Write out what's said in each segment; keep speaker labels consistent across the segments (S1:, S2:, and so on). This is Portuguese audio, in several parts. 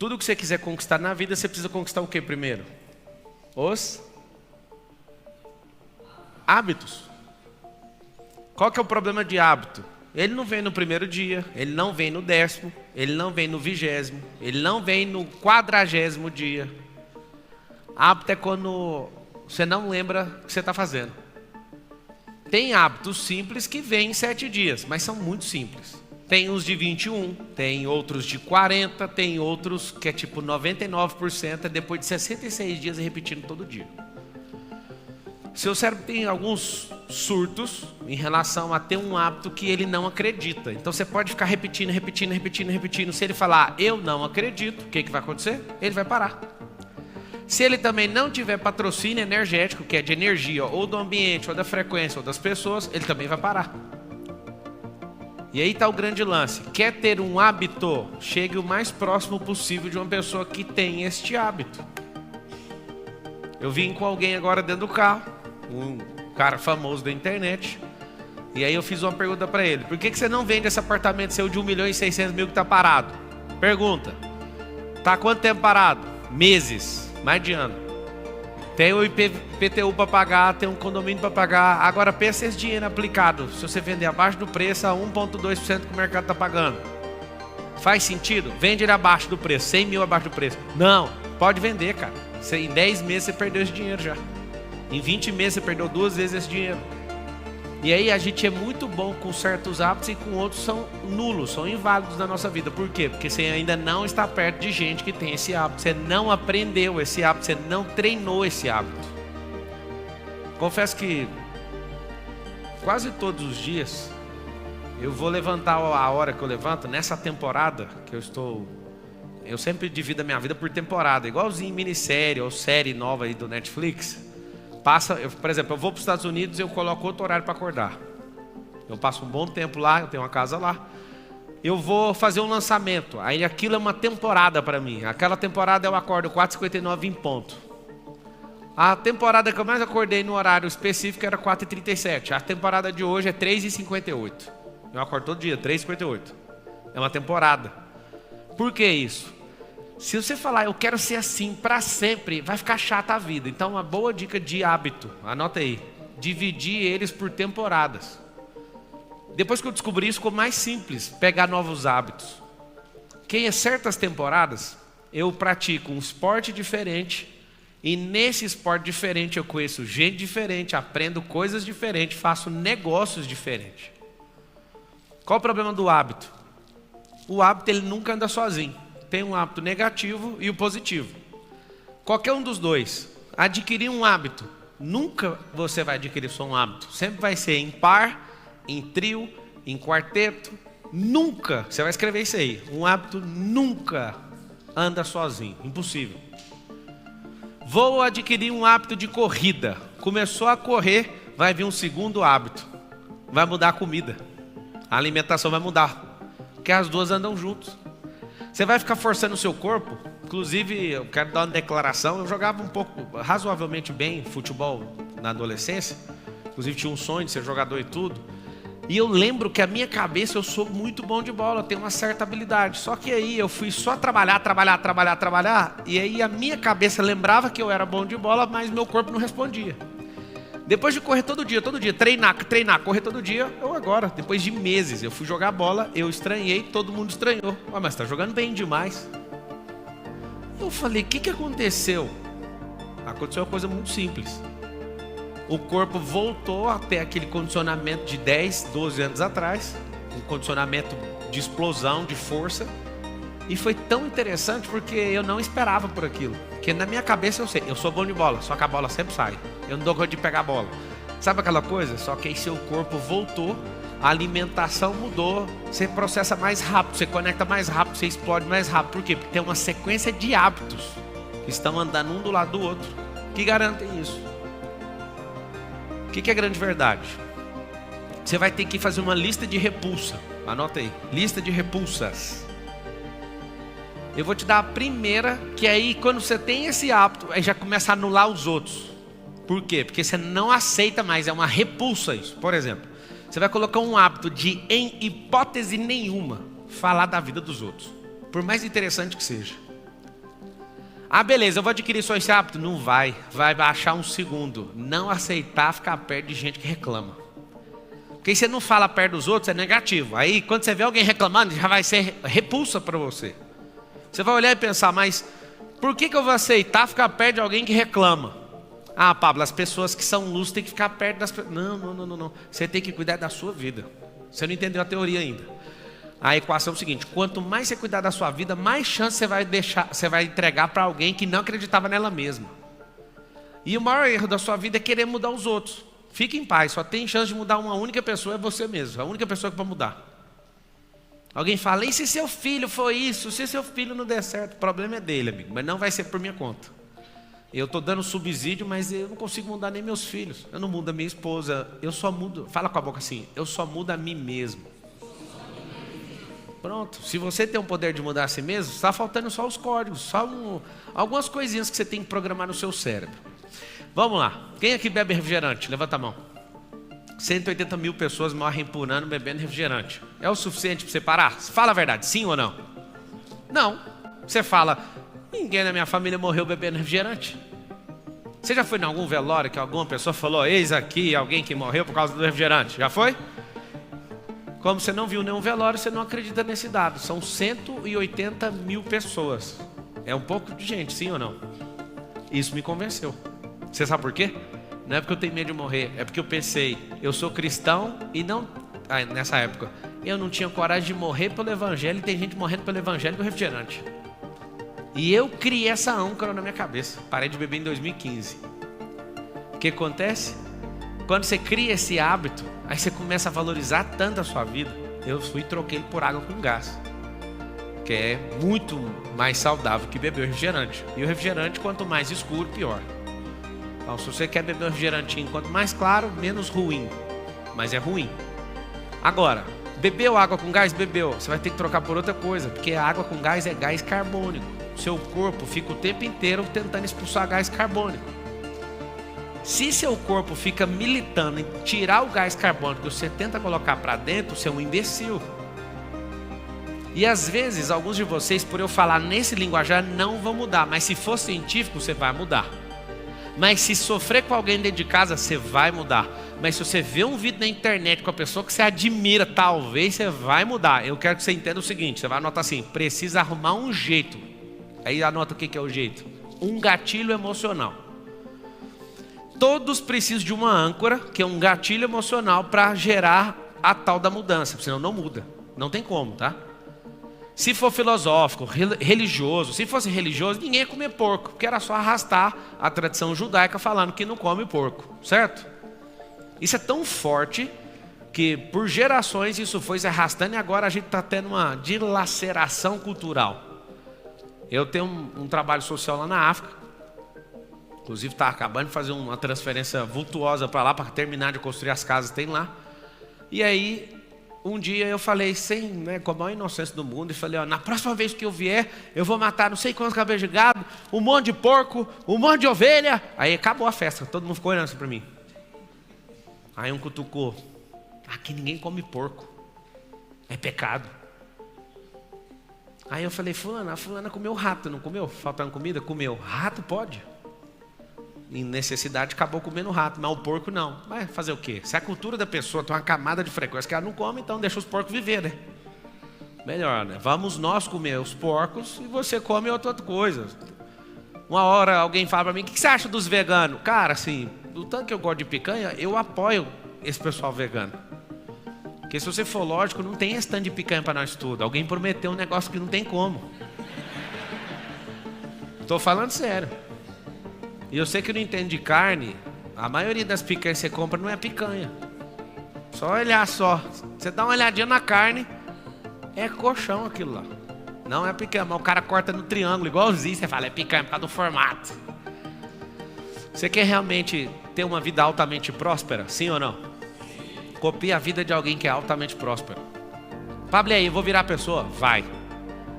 S1: Tudo que você quiser conquistar na vida, você precisa conquistar o que primeiro? Os hábitos. Qual que é o problema de hábito? Ele não vem no primeiro dia, ele não vem no 10º, ele não vem no 20º, ele não vem no 40º dia. Hábito é quando você não lembra o que você está fazendo. Tem hábitos simples que vêm em 7 dias, mas são muito simples. Tem uns de 21, tem outros de 40, tem outros que é tipo 99%, é depois de 66 dias repetindo todo dia. Seu cérebro tem alguns surtos em relação a ter um hábito que ele não acredita. Então você pode ficar repetindo. Se ele falar, eu não acredito, o que vai acontecer? Ele vai parar. Se ele também não tiver patrocínio energético, que é de energia, ou do ambiente, ou da frequência, ou das pessoas, ele também vai parar. E aí está o grande lance. Quer ter um hábito? Chegue o mais próximo possível de uma pessoa que tem este hábito. Eu vim com alguém agora dentro do carro, um cara famoso da internet, e aí eu fiz uma pergunta para ele: por que você não vende esse apartamento seu de 1.600.000 que está parado? Pergunta: tá há quanto tempo parado? Meses, mais de ano. Tem o IPTU para pagar, tem um condomínio para pagar. Agora pensa esse dinheiro aplicado, se você vender abaixo do preço, a 1,2% que o mercado está pagando. Faz sentido? Vende ele abaixo do preço, 100 mil abaixo do preço. Não, pode vender, cara. Em 10 meses você perdeu esse dinheiro já. Em 20 meses você perdeu 2 vezes esse dinheiro. E aí a gente é muito bom com certos hábitos e com outros são nulos, são inválidos na nossa vida. Por quê? Porque você ainda não está perto de gente que tem esse hábito. Você não aprendeu esse hábito, você não treinou esse hábito. Confesso que quase todos os dias eu vou levantar a hora que eu levanto. Nessa temporada que eu sempre divido a minha vida por temporada, igualzinho em minissérie ou série nova aí do Netflix. Por exemplo, eu vou para os Estados Unidos e eu coloco outro horário para acordar. Eu passo um bom tempo lá, eu tenho uma casa lá. Eu vou fazer um lançamento, aí aquilo é uma temporada para mim. Aquela temporada eu acordo 4h59 em ponto. A temporada que eu mais acordei no horário específico era 4h37. A temporada de hoje é 3h58. Eu acordo todo dia, 3h58. É uma temporada. Por que isso? Se você falar, eu quero ser assim para sempre, vai ficar chata a vida. Então uma boa dica de hábito, anota aí, dividir eles por temporadas. Depois que eu descobri isso, ficou mais simples pegar novos hábitos. Que em certas temporadas eu pratico um esporte diferente, e nesse esporte diferente eu conheço gente diferente, aprendo coisas diferentes, faço negócios diferentes. Qual o problema do hábito? O hábito ele nunca anda sozinho. Tem um hábito negativo e o positivo. Qualquer um dos dois. Adquirir um hábito, nunca você vai adquirir só um hábito. Sempre vai ser em par, em trio, em quarteto. Nunca, você vai escrever isso aí. Um hábito nunca anda sozinho, impossível. Vou adquirir um hábito de corrida. Começou a correr, vai vir um segundo hábito. Vai mudar a comida. A alimentação vai mudar. Porque as duas andam juntos. Você vai ficar forçando o seu corpo. Inclusive, eu quero dar uma declaração. Eu jogava um pouco, razoavelmente bem, futebol na adolescência. Inclusive tinha um sonho de ser jogador e tudo. E eu lembro que a minha cabeça, eu sou muito bom de bola, tenho uma certa habilidade. Só que aí eu fui só trabalhar. E aí a minha cabeça lembrava que eu era bom de bola, mas meu corpo não respondia. Depois de correr todo dia, treinar, correr todo dia, depois de meses, eu fui jogar bola, eu estranhei, todo mundo estranhou. Mas tá jogando bem demais. Eu falei, o que aconteceu? Aconteceu uma coisa muito simples. O corpo voltou até aquele condicionamento de 10, 12 anos atrás, um condicionamento de explosão, de força. E foi tão interessante porque eu não esperava por aquilo. Porque na minha cabeça eu sei, eu sou bom de bola, só que a bola sempre sai. Eu não dou conta de pegar a bola. Sabe aquela coisa? Só que aí seu corpo voltou, a alimentação mudou, você processa mais rápido, você conecta mais rápido, você explode mais rápido. Por quê? Porque tem uma sequência de hábitos que estão andando um do lado do outro, que garantem isso. O que é a grande verdade? Você vai ter que fazer uma lista de repulsa. Anota aí, lista de repulsas. Eu vou te dar a primeira, que aí quando você tem esse hábito, aí já começa a anular os outros. Por quê? Porque você não aceita mais, é uma repulsa isso. Por exemplo, você vai colocar um hábito de, em hipótese nenhuma, falar da vida dos outros. Por mais interessante que seja. Ah, beleza, eu vou adquirir só esse hábito. Não vai. Vai baixar um segundo. Não aceitar ficar perto de gente que reclama. Porque você não fala perto dos outros, é negativo. Aí quando você vê alguém reclamando, já vai ser repulsa para você. Você vai olhar e pensar, mas por que eu vou aceitar ficar perto de alguém que reclama? Ah, Pablo, as pessoas que são luz têm que ficar perto das pessoas. Não. Você tem que cuidar da sua vida. Você não entendeu a teoria ainda. A equação é o seguinte: quanto mais você cuidar da sua vida, mais chance você vai entregar para alguém que não acreditava nela mesma. E o maior erro da sua vida é querer mudar os outros. Fique em paz, só tem chance de mudar uma única pessoa, é você mesmo. A única pessoa que vai mudar. Alguém fala, e se seu filho for isso? Se seu filho não der certo? O problema é dele, amigo, mas não vai ser por minha conta. Eu estou dando subsídio, mas eu não consigo mudar nem meus filhos. Eu não mudo a minha esposa, eu só mudo, fala com a boca assim, eu só mudo a mim mesmo. Pronto, se você tem o poder de mudar a si mesmo, está faltando só os códigos, só algumas coisinhas que você tem que programar no seu cérebro. Vamos lá, quem aqui bebe refrigerante? Levanta a mão. 180 mil pessoas morrem por ano bebendo refrigerante. É o suficiente para você parar? Fala a verdade, sim ou não? Não. Você fala, ninguém na minha família morreu bebendo refrigerante. Você já foi em algum velório que alguma pessoa falou, eis aqui alguém que morreu por causa do refrigerante? Já foi? Como você não viu nenhum velório, você não acredita nesse dado. São 180 mil pessoas. É um pouco de gente, sim ou não? Isso me convenceu. Você sabe por quê? Não é porque eu tenho medo de morrer, é porque eu pensei, eu sou cristão e não... nessa época, eu não tinha coragem de morrer pelo evangelho e tem gente morrendo pelo evangelho do refrigerante. E eu criei essa âncora na minha cabeça. Parei de beber em 2015. O que acontece? Quando você cria esse hábito, aí você começa a valorizar tanto a sua vida. Eu fui e troquei ele por água com gás, que é muito mais saudável que beber o refrigerante. E o refrigerante, quanto mais escuro, pior. Então, se você quer beber um refrigerantinho, quanto mais claro, menos ruim. Mas é ruim. Agora, bebeu água com gás? Bebeu. Você vai ter que trocar por outra coisa, porque a água com gás é gás carbônico. Seu corpo fica o tempo inteiro tentando expulsar gás carbônico. Se seu corpo fica militando em tirar o gás carbônico que você tenta colocar para dentro, você é um imbecil. E às vezes, alguns de vocês, por eu falar nesse linguajar, não vão mudar. Mas se for científico, você vai mudar. Mas se sofrer com alguém dentro de casa, você vai mudar. Mas se você vê um vídeo na internet com a pessoa que você admira, talvez você vai mudar. Eu quero que você entenda o seguinte, você vai anotar assim, precisa arrumar um jeito. Aí anota o que é o jeito. Um gatilho emocional. Todos precisam de uma âncora, que é um gatilho emocional para gerar a tal da mudança. Senão não muda. Não tem como, tá? Se for filosófico, religioso, se fosse religioso, ninguém ia comer porco, porque era só arrastar a tradição judaica falando que não come porco, certo? Isso é tão forte que por gerações isso foi se arrastando e agora a gente está tendo uma dilaceração cultural. Eu tenho um trabalho social lá na África, inclusive está acabando de fazer uma transferência vultuosa para lá, para terminar de construir as casas, tem lá. E aí... um dia eu falei, com a maior inocência do mundo, e falei, ó, na próxima vez que eu vier, eu vou matar não sei quantos cabelos de gado, um monte de porco, um monte de ovelha. Aí acabou a festa, todo mundo ficou olhando assim para mim. Aí um cutucou, aqui ninguém come porco, é pecado. Aí eu falei, a fulana comeu rato, não comeu? Faltando comida? Comeu. Rato pode. Em necessidade acabou comendo rato, mas o porco não. Vai fazer o quê? Se a cultura da pessoa tem uma camada de frequência que ela não come, então deixa os porcos viver, né? Melhor, né? Vamos nós comer os porcos e você come outra coisa. Uma hora alguém fala pra mim, o que você acha dos veganos? Cara, assim, do tanto que eu gosto de picanha, eu apoio esse pessoal vegano. Porque se você for lógico, não tem esse tanto de picanha para nós tudo. Alguém prometeu um negócio que não tem como. Tô falando sério. E eu sei que não entendo de carne, a maioria das picanhas que você compra não é picanha. Só olhar só. Você dá uma olhadinha na carne, é colchão aquilo lá. Não é picanha, mas o cara corta no triângulo, igualzinho, você fala, é picanha por causa do formato. Você quer realmente ter uma vida altamente próspera? Sim ou não? Copie a vida de alguém que é altamente próspero. Pablo, aí, eu vou virar a pessoa? Vai.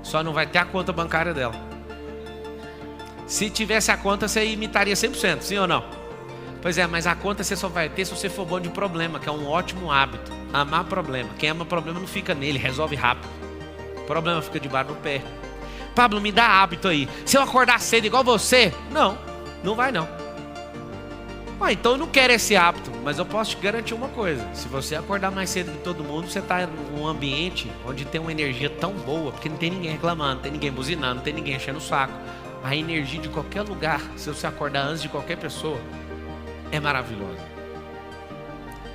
S1: Só não vai ter a conta bancária dela. Se tivesse a conta, você imitaria 100%, sim ou não? Pois é, mas a conta você só vai ter se você for bom de problema, que é um ótimo hábito. Amar problema. Quem ama problema não fica nele, resolve rápido. O problema fica debaixo do pé. Pablo, me dá hábito aí. Se eu acordar cedo igual você, não vai não. Então eu não quero esse hábito, mas eu posso te garantir uma coisa. Se você acordar mais cedo que todo mundo, você está em um ambiente onde tem uma energia tão boa, porque não tem ninguém reclamando, não tem ninguém buzinando, não tem ninguém enchendo o saco. A energia de qualquer lugar, se você acordar antes de qualquer pessoa, é maravilhosa.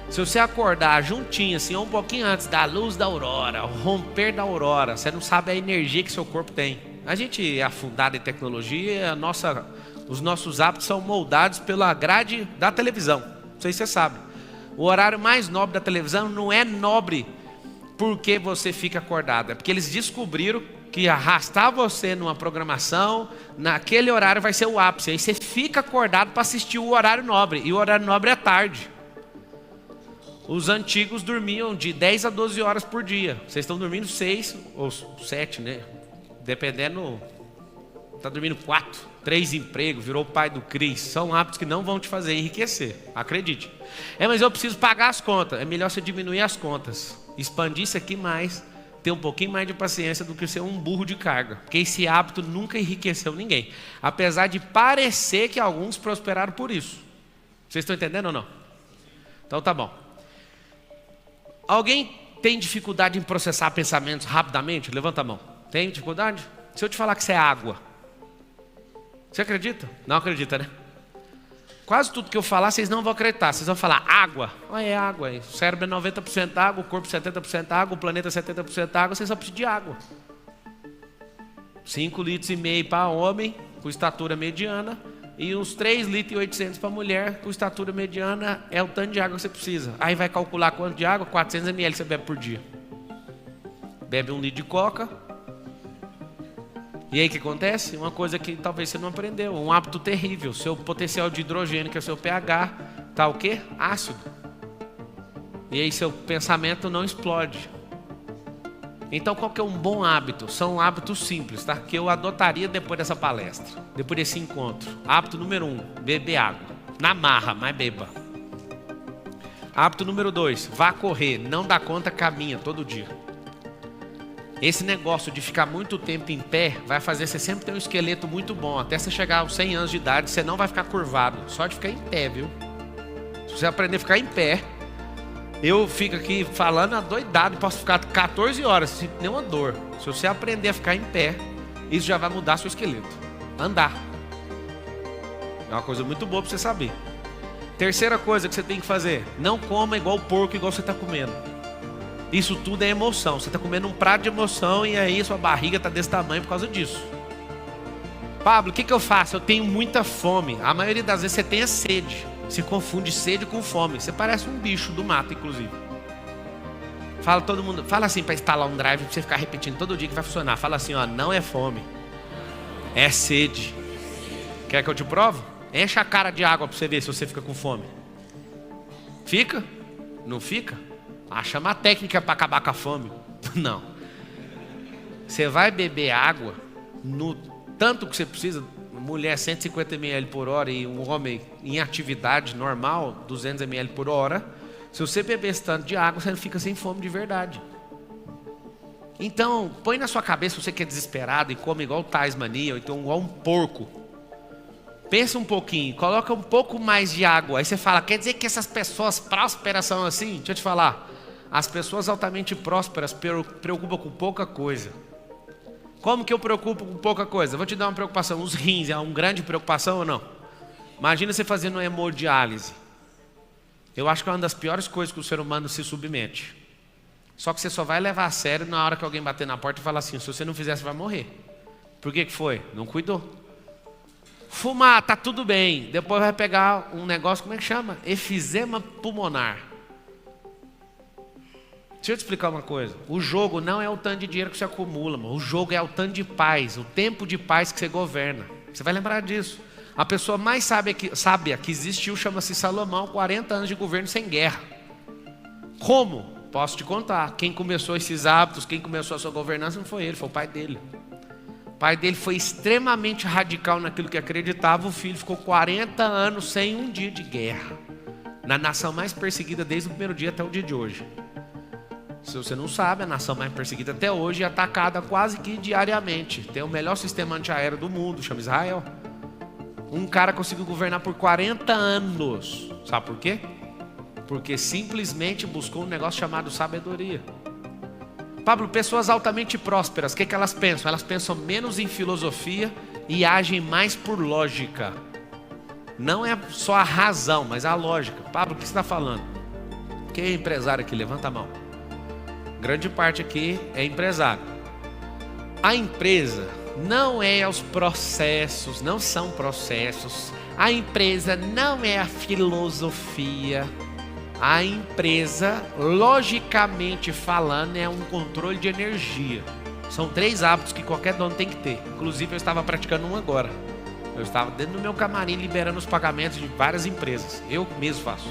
S1: Se você acordar juntinho, assim, um pouquinho antes da luz da aurora, o romper da aurora, você não sabe a energia que seu corpo tem. A gente é afundado em tecnologia, os nossos hábitos são moldados pela grade da televisão. Não sei se você sabe. O horário mais nobre da televisão não é nobre porque você fica acordado. É porque eles descobriram que arrastar você numa programação, naquele horário vai ser o ápice. Aí você fica acordado para assistir o horário nobre. E o horário nobre é tarde. Os antigos dormiam de 10 a 12 horas por dia. Vocês estão dormindo 6 ou 7, né? Dependendo, está dormindo 4. 3 empregos, virou pai do Cris. São hábitos que não vão te fazer enriquecer, acredite. Mas eu preciso pagar as contas. É melhor você diminuir as contas, expandir isso aqui mais, ter um pouquinho mais de paciência do que ser um burro de carga. Porque esse hábito nunca enriqueceu ninguém, apesar de parecer que alguns prosperaram por isso. Vocês estão entendendo ou não? Então tá bom. Alguém tem dificuldade em processar pensamentos rapidamente? Levanta a mão. Tem dificuldade? Se eu te falar que isso é água, você acredita? Não acredita, né? Quase tudo que eu falar, vocês não vão acreditar. Vocês vão falar água. É água. O cérebro é 90% água, o corpo 70% água, o planeta 70% água. Vocês só precisam de água. 5,5 litros para homem, com estatura mediana. E uns 3,8 litros para mulher, com estatura mediana. É o tanto de água que você precisa. Aí vai calcular quanto de água? 400 ml você bebe por dia. Bebe 1 litro de coca. E aí o que acontece? Uma coisa que talvez você não aprendeu, um hábito terrível. Seu potencial de hidrogênio, que é o seu pH, está o quê? Ácido. E aí seu pensamento não explode. Então qual que é um bom hábito? São hábitos simples, tá? Que eu adotaria depois dessa palestra, depois desse encontro. Hábito número 1, beber água. Na marra, mas beba. Hábito número 2, vá correr. Não dá conta, caminha todo dia. Esse negócio de ficar muito tempo em pé vai fazer você sempre ter um esqueleto muito bom. Até você chegar aos 100 anos de idade, você não vai ficar curvado. Só de ficar em pé, viu? Se você aprender a ficar em pé, eu fico aqui falando adoidado, posso ficar 14 horas sem nenhuma dor. Se você aprender a ficar em pé, isso já vai mudar seu esqueleto. Andar. É uma coisa muito boa para você saber. Terceira coisa que você tem que fazer, não coma igual o porco, igual você está comendo. Isso tudo é emoção. Você está comendo um prato de emoção e aí sua barriga está desse tamanho por causa disso. Pablo, o que eu faço? Eu tenho muita fome. A maioria das vezes você tem a sede. Você confunde sede com fome. Você parece um bicho do mato, inclusive. Fala todo mundo, fala assim para instalar um drive para você ficar repetindo todo dia que vai funcionar. Fala assim, ó, não é fome, é sede. Quer que eu te provo? Enche a cara de água para você ver se você fica com fome. Fica? Não fica? Chama uma técnica para acabar com a fome. Não. Você vai beber água no tanto que você precisa. Mulher 150 ml por hora e um homem em atividade normal 200 ml por hora. Se você beber esse tanto de água, você não fica sem fome de verdade. Então, põe na sua cabeça, você que é desesperado e come igual Tasmania, ou então igual um porco. Pensa um pouquinho, coloca um pouco mais de água. Aí você fala, quer dizer que essas pessoas prósperas são assim? Deixa eu te falar. As pessoas altamente prósperas preocupam com pouca coisa. Como que eu preocupo com pouca coisa? Vou te dar uma preocupação. Os rins é uma grande preocupação ou não? Imagina você fazendo uma hemodiálise. Eu acho que é uma das piores coisas que o ser humano se submete. Só que você só vai levar a sério na hora que alguém bater na porta e falar assim, se você não fizer, você vai morrer. Por que foi? Não cuidou. Fumar, tá tudo bem. Depois vai pegar um negócio, como é que chama? Efizema pulmonar. Deixa eu te explicar uma coisa. O jogo não é o tanto de dinheiro que você acumula, mano. O jogo é o tanto de paz, o tempo de paz que você governa. Você vai lembrar disso. A pessoa mais sábia que existiu chama-se Salomão, 40 anos de governo sem guerra. Como? Posso te contar. Quem começou esses hábitos, quem começou a sua governança não foi ele, foi o pai dele. O pai dele foi extremamente radical naquilo que acreditava. O filho ficou 40 anos sem um dia de guerra. Na nação mais perseguida desde o primeiro dia até o dia de hoje. Se você não sabe, a nação mais perseguida até hoje é atacada quase que diariamente. Tem o melhor sistema antiaéreo do mundo, chama Israel. Um cara conseguiu governar por 40 anos. Sabe por quê? Porque simplesmente buscou um negócio chamado sabedoria. Pablo, pessoas altamente prósperas, o que elas pensam? Elas pensam menos em filosofia e agem mais por lógica. Não é só a razão, mas a lógica. Pablo, o que você está falando? Quem é empresário aqui? Levanta a mão. Grande parte aqui é empresário. A empresa não é os processos, não são processos. A empresa não é a filosofia. A empresa, logicamente falando, é um controle de energia. São 3 hábitos que qualquer dono tem que ter. Inclusive eu estava praticando um agora. Eu estava dentro do meu camarim liberando os pagamentos de várias empresas. Eu mesmo faço.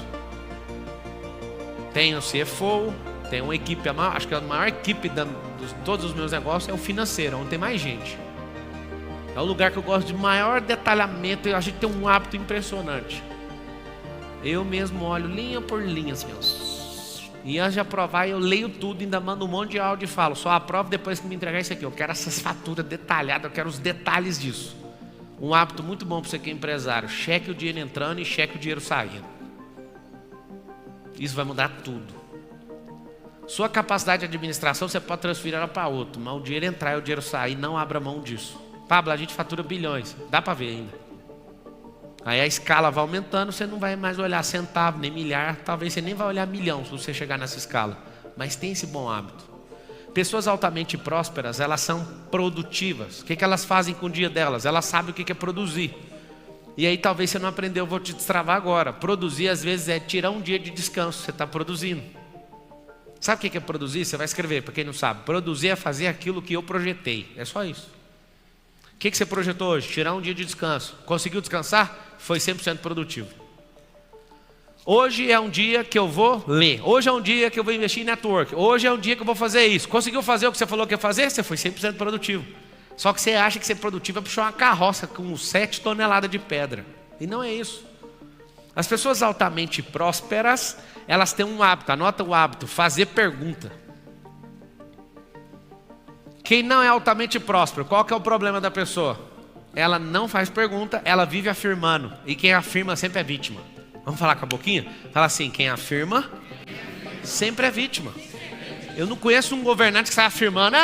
S1: Tenho o CFO, tenho uma equipe, acho que a maior equipe de todos os meus negócios é o financeiro, onde tem mais gente. É o lugar que eu gosto de maior detalhamento e a gente tem um hábito impressionante. Eu mesmo olho linha por linha, assim, e antes de aprovar eu leio tudo, ainda mando um monte de áudio e falo, só aprovo depois que me entregar isso aqui. Eu quero essas faturas detalhadas, eu quero os detalhes disso. Um hábito muito bom para você que é empresário: cheque o dinheiro entrando e cheque o dinheiro saindo. Isso vai mudar tudo. Sua capacidade de administração você pode transferir ela para outro, mas o dinheiro entrar e o dinheiro sair, não abra mão disso. Pablo, a gente fatura bilhões, dá para ver ainda. Aí a escala vai aumentando, você não vai mais olhar centavo, nem milhar, talvez você nem vai olhar milhão se você chegar nessa escala. Mas tem esse bom hábito. Pessoas altamente prósperas, elas são produtivas. O que elas fazem com o dia delas? Elas sabem o que é produzir. E aí talvez você não aprendeu, eu vou te destravar agora. Produzir às vezes é tirar um dia de descanso, você está produzindo. Sabe o que é produzir? Você vai escrever, para quem não sabe. Produzir é fazer aquilo que eu projetei, é só isso. O que você projetou hoje? Tirar um dia de descanso. Conseguiu descansar? Foi 100% produtivo. Hoje é um dia que eu vou ler. Hoje é um dia que eu vou investir em network. Hoje é um dia que eu vou fazer isso. Conseguiu fazer o que você falou que ia fazer? Você foi 100% produtivo. Só que você acha que ser produtivo é puxar uma carroça com 7 toneladas de pedra. E não é isso. As pessoas altamente prósperas, elas têm um hábito, anota o hábito, fazer pergunta. Quem não é altamente próspero, qual que é o problema da pessoa? Ela não faz pergunta, ela vive afirmando. E quem afirma sempre é vítima. Vamos falar com a boquinha? Fala assim, quem afirma sempre é vítima. Eu não conheço um governante que está afirmando.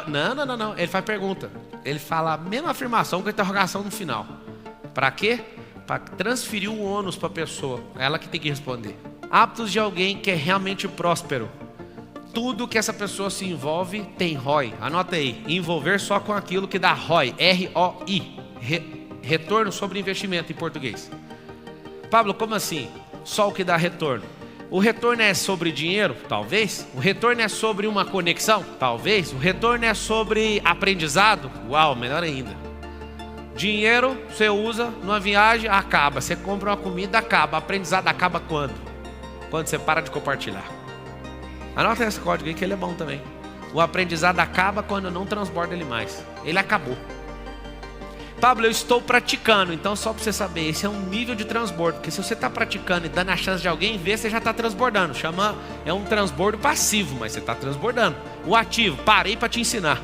S1: Não. Ele faz pergunta. Ele fala a mesma afirmação com a interrogação no final. Para quê? Para transferir o ônus para a pessoa. É ela que tem que responder. Hábitos de alguém que é realmente próspero. Tudo que essa pessoa se envolve tem ROI. Anota aí. Envolver só com aquilo que dá ROI. R-O-I. Retorno sobre investimento em português. Pablo, como assim? Só o que dá retorno? O retorno é sobre dinheiro? Talvez. O retorno é sobre uma conexão? Talvez. O retorno é sobre aprendizado? Uau, melhor ainda. Dinheiro você usa numa viagem, acaba. Você compra uma comida, acaba. Aprendizado acaba quando? Quando você para de compartilhar. Anota esse código aí que ele é bom também. O aprendizado acaba quando eu não transbordo ele mais. Ele acabou. Pablo, eu estou praticando. Então só para você saber, esse é um nível de transbordo. Porque se você está praticando e dando a chance de alguém ver, você já está transbordando. É um transbordo passivo, mas você está transbordando. O ativo, parei para te ensinar.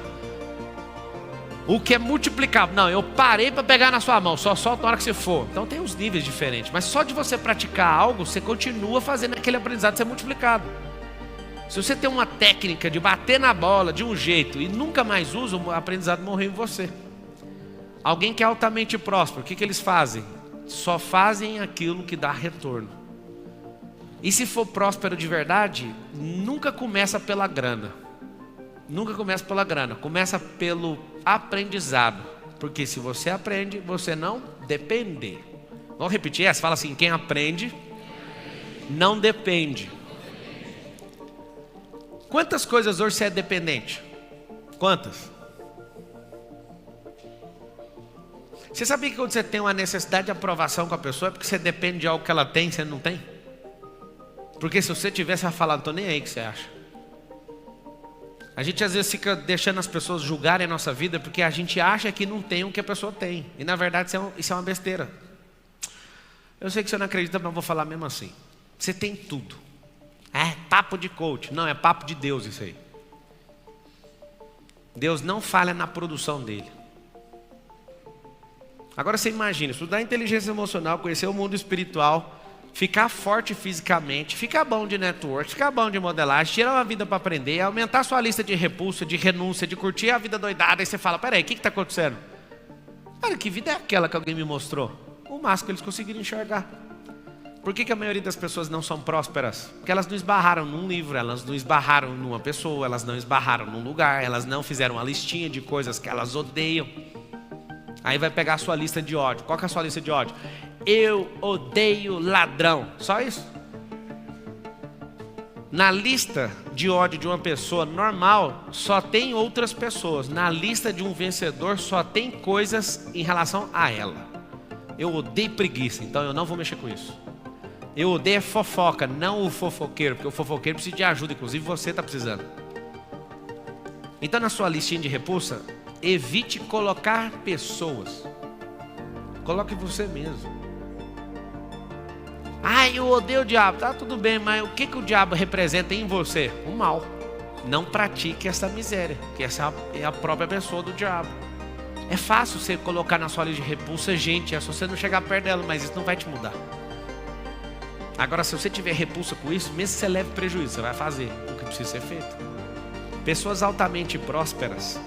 S1: O que é multiplicável? Não, eu parei para pegar na sua mão, só solta na hora que você for. Então tem uns níveis diferentes. Mas só de você praticar algo, você continua fazendo aquele aprendizado ser multiplicado. Se você tem uma técnica de bater na bola de um jeito e nunca mais usa, o aprendizado morreu em você. Alguém que é altamente próspero, o que eles fazem? Só fazem aquilo que dá retorno. E se for próspero de verdade, nunca começa pela grana. Nunca começa pela grana, começa pelo aprendizado. Porque se você aprende, você não depende. Vamos repetir essa? Fala assim, quem aprende não depende. Quantas coisas hoje você é dependente? Quantas? Você sabia que quando você tem uma necessidade de aprovação com a pessoa é porque você depende de algo que ela tem e você não tem? Porque se você tivesse, ela falado, tô nem aí, o que você acha? A gente às vezes fica deixando as pessoas julgarem a nossa vida porque a gente acha que não tem o que a pessoa tem. E na verdade isso é uma besteira. Eu sei que você não acredita, mas eu vou falar mesmo assim. Você tem tudo. É papo de coach. Não, é papo de Deus isso aí. Deus não falha na produção dele. Agora você imagina, estudar inteligência emocional, conhecer o mundo espiritual, ficar forte fisicamente, ficar bom de network, ficar bom de modelagem, tirar uma vida para aprender, aumentar sua lista de repulsa, de renúncia, de curtir a vida doidada. Aí você fala, peraí, o que está acontecendo? Cara, que vida é aquela que alguém me mostrou? O máximo que eles conseguiram enxergar. Por que a maioria das pessoas não são prósperas? Porque elas não esbarraram num livro, elas não esbarraram numa pessoa, elas não esbarraram num lugar, elas não fizeram uma listinha de coisas que elas odeiam. Aí vai pegar a sua lista de ódio. Qual que é a sua lista de ódio? Eu odeio ladrão. Só isso. Na lista de ódio de uma pessoa normal, só tem outras pessoas. Na lista de um vencedor, só tem coisas em relação a ela. Eu odeio preguiça, então eu não vou mexer com isso. Eu odeio fofoca, não o fofoqueiro, porque o fofoqueiro precisa de ajuda, inclusive você está precisando. Então na sua listinha de repulsa, evite colocar pessoas. Coloque você mesmo. Eu odeio o diabo. Tá tudo bem, mas o que o diabo representa em você? O mal. Não pratique essa miséria, que essa é a própria pessoa do diabo. É fácil você colocar na sua lista de repulsa gente, é só você não chegar perto dela, mas isso não vai te mudar. Agora, se você tiver repulsa com isso, mesmo que você leve prejuízo, você vai fazer o que precisa ser feito. Pessoas altamente prósperas,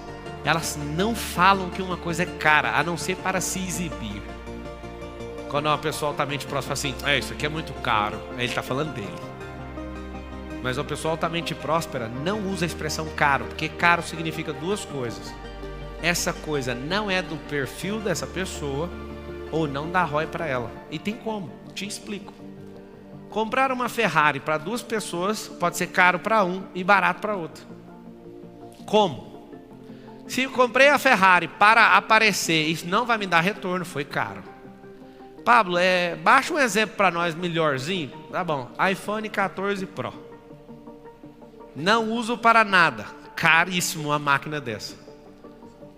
S1: elas não falam que uma coisa é cara, a não ser para se exibir. Quando uma pessoa altamente próspera fala assim, isso aqui é muito caro, aí ele está falando dele. Mas uma pessoa altamente próspera não usa a expressão caro, porque caro significa duas coisas. Essa coisa não é do perfil dessa pessoa, ou não dá ROI para ela. E tem como, te explico. Comprar uma Ferrari para duas pessoas pode ser caro para um e barato para outro. Como? Se eu comprei a Ferrari para aparecer, isso não vai me dar retorno, foi caro. Pablo, baixa um exemplo para nós melhorzinho. Tá bom, iPhone 14 Pro. Não uso para nada, caríssimo uma máquina dessa.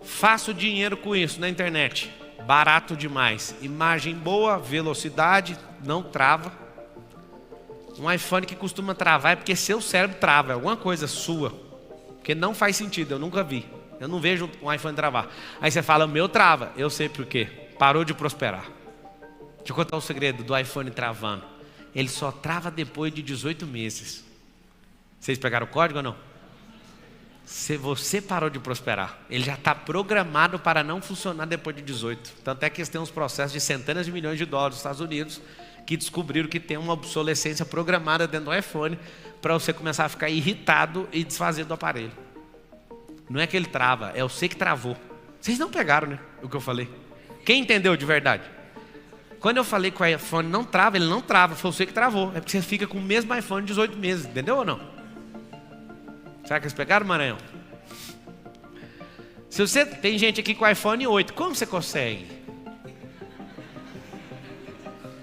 S1: Faço dinheiro com isso na internet, barato demais. Imagem boa, velocidade, não trava. Um iPhone que costuma travar é porque seu cérebro trava, é alguma coisa sua. Porque não faz sentido, eu nunca vi. Eu não vejo um iPhone travar. Aí você fala, o meu trava. Eu sei por quê. Parou de prosperar. Deixa eu contar o segredo do iPhone travando. Ele só trava depois de 18 meses. Vocês pegaram o código ou não? Se você parou de prosperar, ele já está programado para não funcionar depois de 18. Tanto é que eles têm uns processos de centenas de milhões de dólares nos Estados Unidos que descobriram que tem uma obsolescência programada dentro do iPhone para você começar a ficar irritado e desfazer do aparelho. Não é que ele trava, é você que travou. Vocês não pegaram, né, o que eu falei? Quem entendeu de verdade? Quando eu falei que o iPhone não trava, ele não trava, foi você que travou. É porque você fica com o mesmo iPhone 18 meses, entendeu ou não? Será que eles pegaram, Maranhão? Se você tem gente aqui com iPhone 8, como você consegue?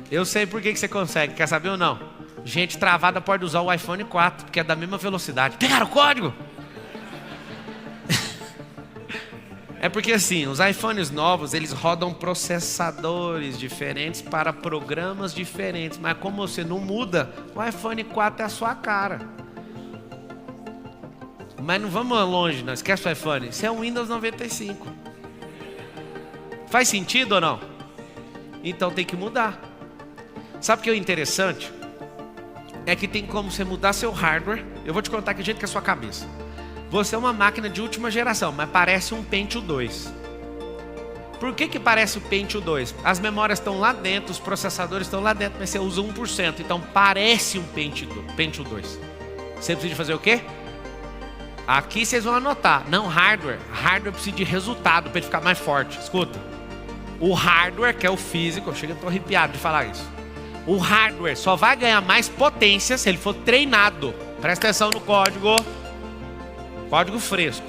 S1: Eu sei por que você consegue, quer saber ou não? Gente travada pode usar o iPhone 4, porque é da mesma velocidade. Pegaram o código? É porque assim, os iPhones novos, eles rodam processadores diferentes para programas diferentes. Mas como você não muda, o iPhone 4 é a sua cara. Mas não vamos longe, não esquece o iPhone. Isso é um Windows 95. Faz sentido ou não? Então tem que mudar. Sabe o que é interessante? É que tem como você mudar seu hardware. Eu vou te contar que jeito que é a sua cabeça. Você é uma máquina de última geração, mas parece um Pentium 2. Por que parece o Pentium 2? As memórias estão lá dentro, os processadores estão lá dentro, mas você usa 1%. Então parece um Pentium 2. Você precisa fazer o quê? Aqui vocês vão anotar. Não hardware. Hardware precisa de resultado para ele ficar mais forte. Escuta. O hardware, que é o físico, eu estou arrepiado de falar isso. O hardware só vai ganhar mais potência se ele for treinado. Presta atenção no código. Código fresco.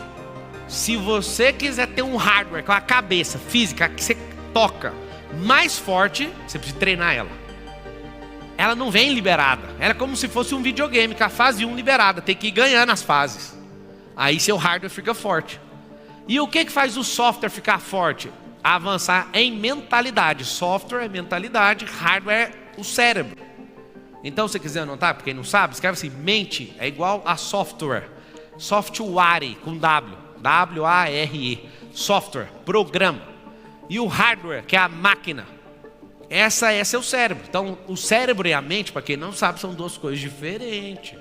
S1: Se você quiser ter um hardware com a cabeça física que você toca mais forte, você precisa treinar ela. Ela não vem liberada. Ela é como se fosse um videogame, com a fase 1 liberada. Tem que ir ganhando as fases. Aí seu hardware fica forte. E o que faz o software ficar forte? Avançar em mentalidade. Software é mentalidade, hardware é o cérebro. Então, se você quiser anotar, para quem não sabe, escreve assim: mente é igual a software. Software com W. W-A-R-E. Software, programa. E o hardware, que é a máquina. Essa é seu cérebro. Então, o cérebro e a mente, para quem não sabe, são duas coisas diferentes.